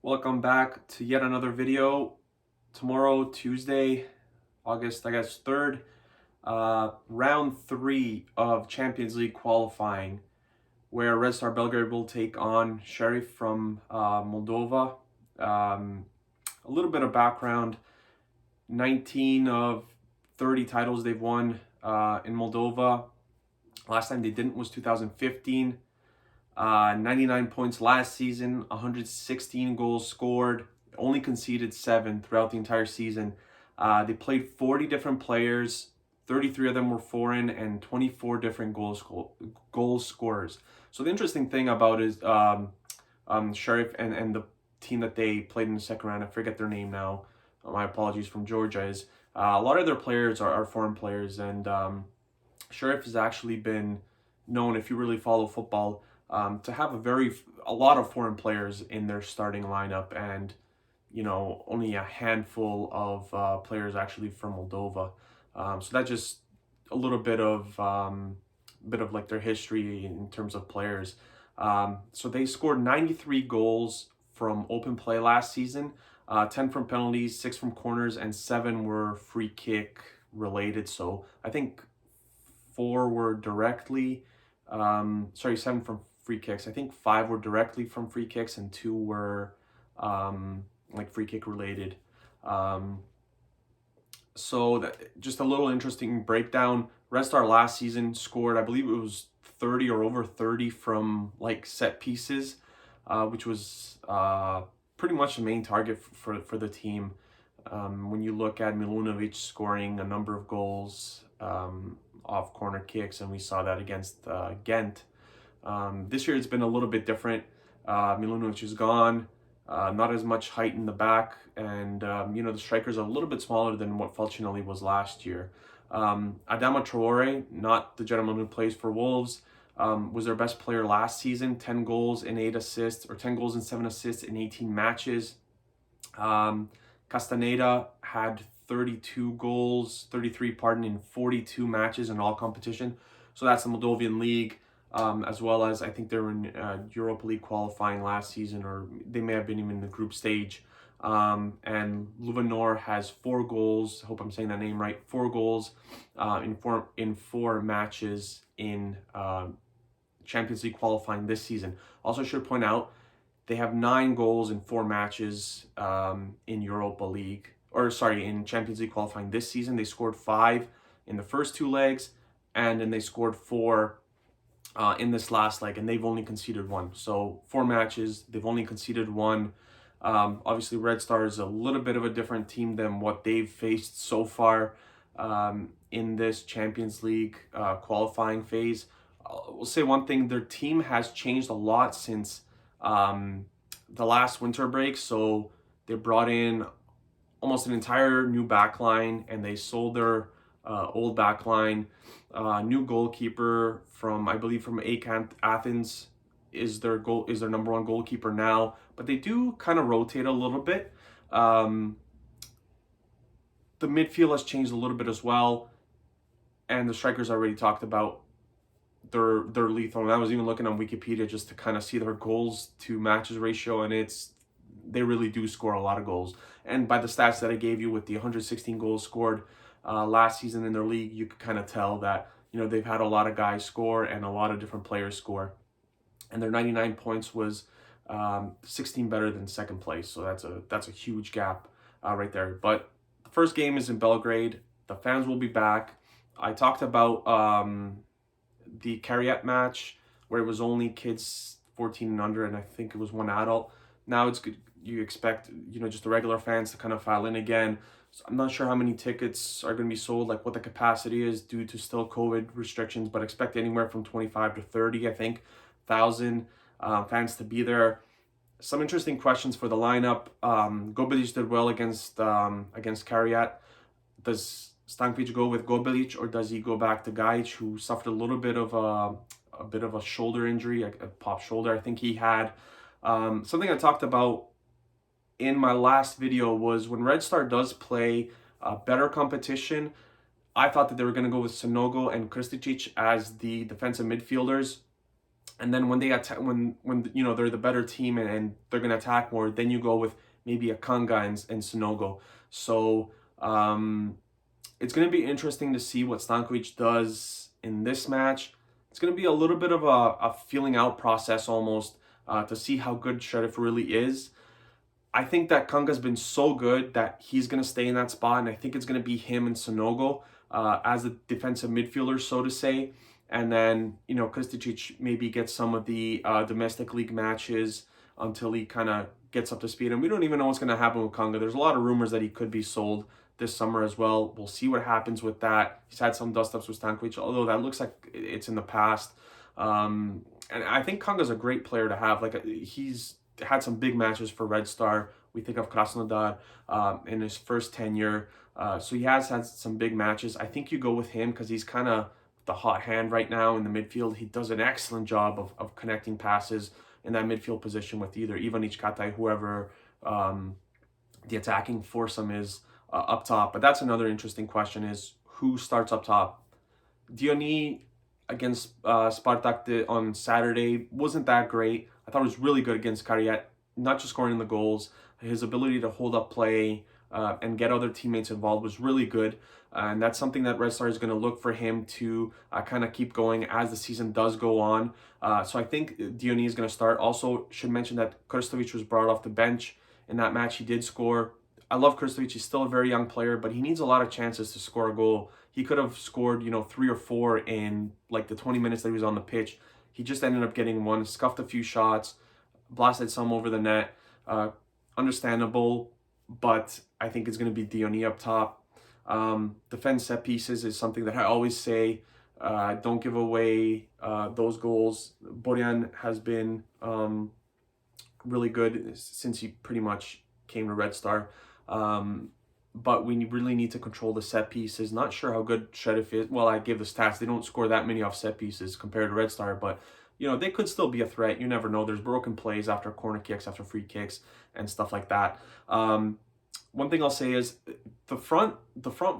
Welcome back to yet another video. Tomorrow, Tuesday, August, 3rd, round 3 of Champions League qualifying, where Red Star Belgrade will take on Sheriff from Moldova. A little bit of background: 19 of 30 titles they've won in Moldova. Last time they didn't was 2015. 99 points last season, 116 goals scored, only conceded 7 throughout the entire season. They played 40 different players, 33 of them were foreign, and 24 different goal scorers. So the interesting thing about is Sheriff and the team that they played in the second round, I forget their name now, my apologies, from Georgia, is a lot of their players are foreign players, and Sheriff has actually been known, if you really follow football, to have a lot of foreign players in their starting lineup, and only a handful of players actually from Moldova. So that's just a little bit of like their history in terms of players. So they scored 93 goals from open play last season, 10 from penalties, 6 from corners, and 7 were free kick related. So I think 4 were directly, 7 from free kicks. I think 5 were directly from free kicks and 2 were like free kick related. So just a little interesting breakdown. Red Star last season scored, I believe it was 30 or over 30 from like set pieces, which was pretty much the main target for the team. When you look at Milunovic scoring a number of goals off corner kicks, and we saw that against Ghent. This year it's been a little bit different. Milunovic is gone, not as much height in the back, and the strikers are a little bit smaller than what Falcinelli was last year. Adama Traore, not the gentleman who plays for Wolves, was their best player last season. 10 goals and 8 assists, or 10 goals and 7 assists in 18 matches. Castaneda had 33 in 42 matches in all competition. So that's the Moldovan League, as well as I think they were in Europa League qualifying last season, or they may have been even in the group stage. And Luvanor has 4 goals. Hope I'm saying that name right. 4 goals in 4 matches in Champions League qualifying this season. Also, should point out they have 9 goals in 4 matches in Europa League, in Champions League qualifying this season. They scored 5 in the first 2 legs, and then they scored 4 in this last leg, and they've only conceded 1. So 4 matches, they've only conceded 1. Obviously, Red Star is a little bit of a different team than what they've faced so far in this Champions League qualifying phase. We'll say one thing: their team has changed a lot since the last winter break. So they brought in almost an entire new back line, and they sold their old back line. New goalkeeper from, I believe, from AEK Athens is their number 1 goalkeeper now, but they do kind of rotate a little bit. The midfield has changed a little bit as well, and the strikers I already talked about. They're lethal, and I was even looking on Wikipedia just to kind of see their goals to matches ratio, and they really do score a lot of goals. And by the stats that I gave you with the 116 goals scored last season in their league, you could kind of tell that they've had a lot of guys score and a lot of different players score, and their 99 points was 16 better than second place. So that's a huge gap right there. But the first game is in Belgrade. The fans will be back. I talked about the Kariat match where it was only kids 14 and under, and I think it was 1 adult. Now it's good. You expect just the regular fans to kind of file in again. So I'm not sure how many tickets are going to be sold, like what the capacity is due to still COVID restrictions, but expect anywhere from 25 to 30, I think, thousand fans to be there. Some interesting questions for the lineup. Gobelic did well against Kariat. Does Stankovic go with Gobelic, or does he go back to Gajic, who suffered a little bit of a shoulder injury, a pop shoulder I think he had. Something I talked about in my last video was when Red Star does play better competition, I thought that they were going to go with Sonogo and Kristicic as the defensive midfielders. And then when they attack, when you know they're the better team and they're gonna attack more, then you go with maybe a Kanga and Sonogo. So it's gonna be interesting to see what Stankovic does in this match. It's gonna be a little bit of a feeling out process almost, to see how good Sheriff really is. I think that Kanga's been so good that he's going to stay in that spot, and I think it's going to be him and Sonogo as the defensive midfielder, so to say. And then, you know, Krstičić maybe gets some of the domestic league matches until he kind of gets up to speed. And we don't even know what's going to happen with Kanga. There's a lot of rumors that he could be sold this summer as well. We'll see what happens with that. He's had some dust-ups with Stankovic, although that looks like it's in the past. And I think Kanga's a great player to have. Like, he's had some big matches for Red Star. We think of Krasnodar in his first tenure. So he has had some big matches. I think you go with him because he's kind of the hot hand right now in the midfield. He does an excellent job of connecting passes in that midfield position with either Ivanic, Kataj, whoever the attacking foursome is up top. But that's another interesting question, is who starts up top. Diony against Spartak on Saturday wasn't that great. I thought it was really good against Kariet, not just scoring the goals. His ability to hold up play and get other teammates involved was really good. And that's something that Red Star is going to look for him to kind of keep going as the season does go on. So I think Diony is going to start. Also, should mention that Krstovic was brought off the bench in that match. He did score. I love Krstovic. He's still a very young player, but he needs a lot of chances to score a goal. He could have scored, 3 or 4 in like the 20 minutes that he was on the pitch. He just ended up getting one, scuffed a few shots, blasted some over the net. Understandable, but I think it's going to be Diony up top. Defend set pieces is something that I always say. Don't give away those goals. Borjan has been really good since he pretty much came to Red Star. But we really need to control the set pieces. Not sure how good Sheriff is. Well, I give the stats. They don't score that many off set pieces compared to Red Star, but they could still be a threat. You never know. There's broken plays after corner kicks, after free kicks, and stuff like that. One thing I'll say is the front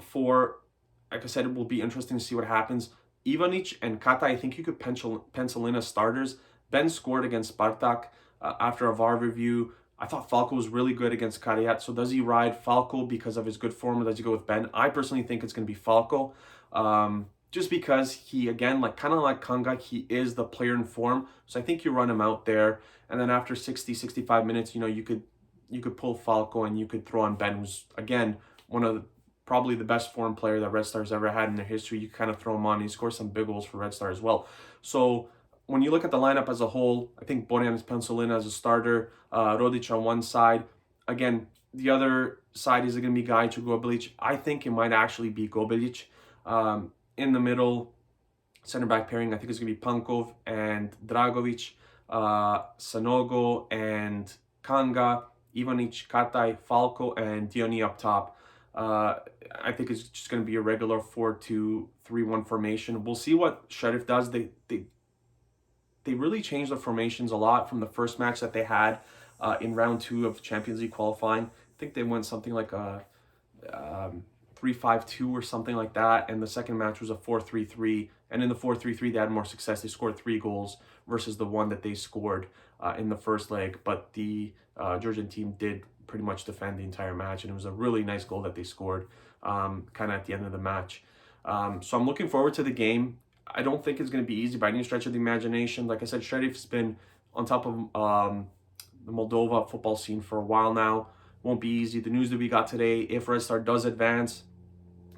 four, like I said, it will be interesting to see what happens. Ivanic and Kataj, I think you could pencil in as starters. Ben scored against Spartak after a VAR review. I thought Falco was really good against Kariat. So does he ride Falco because of his good form, or does he go with Ben? I personally think it's going to be Falco. Just because he, again, kind of like Kanga, he is the player in form. So I think you run him out there. And then after 60, 65 minutes, you could pull Falco and you could throw on Ben, who's, again, probably the best form player that Red Star's ever had in their history. You kind of throw him on. He scores some big goals for Red Star as well. So when you look at the lineup as a whole, I think Borjan is penciled in as a starter. Rodic on one side. Again, the other side is going to be Gajic or Gobelic. I think it might actually be Gobelic. In the middle, center back pairing, I think it's going to be Pankov and Dragovic, Sanogo and Kanga, Ivanic, Kataj, Falco, and Diony up top. I think it's just going to be a regular 4-2-3-1 formation. We'll see what Sheriff does. They really changed the formations a lot from the first match that they had in round 2 of Champions League qualifying. I think they went something like a 3-5-2 or something like that, and the second match was a 4-3-3, and in the 4-3-3 they had more success. They scored 3 goals versus the one that they scored in the first leg, but the Georgian team did pretty much defend the entire match, and it was a really nice goal that they scored kind of at the end of the match. So I'm looking forward to the game. I don't think it's going to be easy by any stretch of the imagination. Like I said, Sheriff's been on top of the Moldova football scene for a while now. Won't be easy. The news that we got today, if Red Star does advance,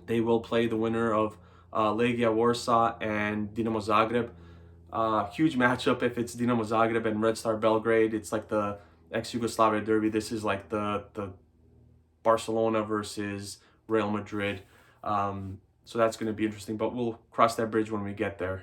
they will play the winner of Legia Warsaw and Dinamo Zagreb. Huge matchup if it's Dinamo Zagreb and Red Star Belgrade. It's like the ex-Yugoslavia derby. This is like the Barcelona versus Real Madrid. So that's going to be interesting, but we'll cross that bridge when we get there.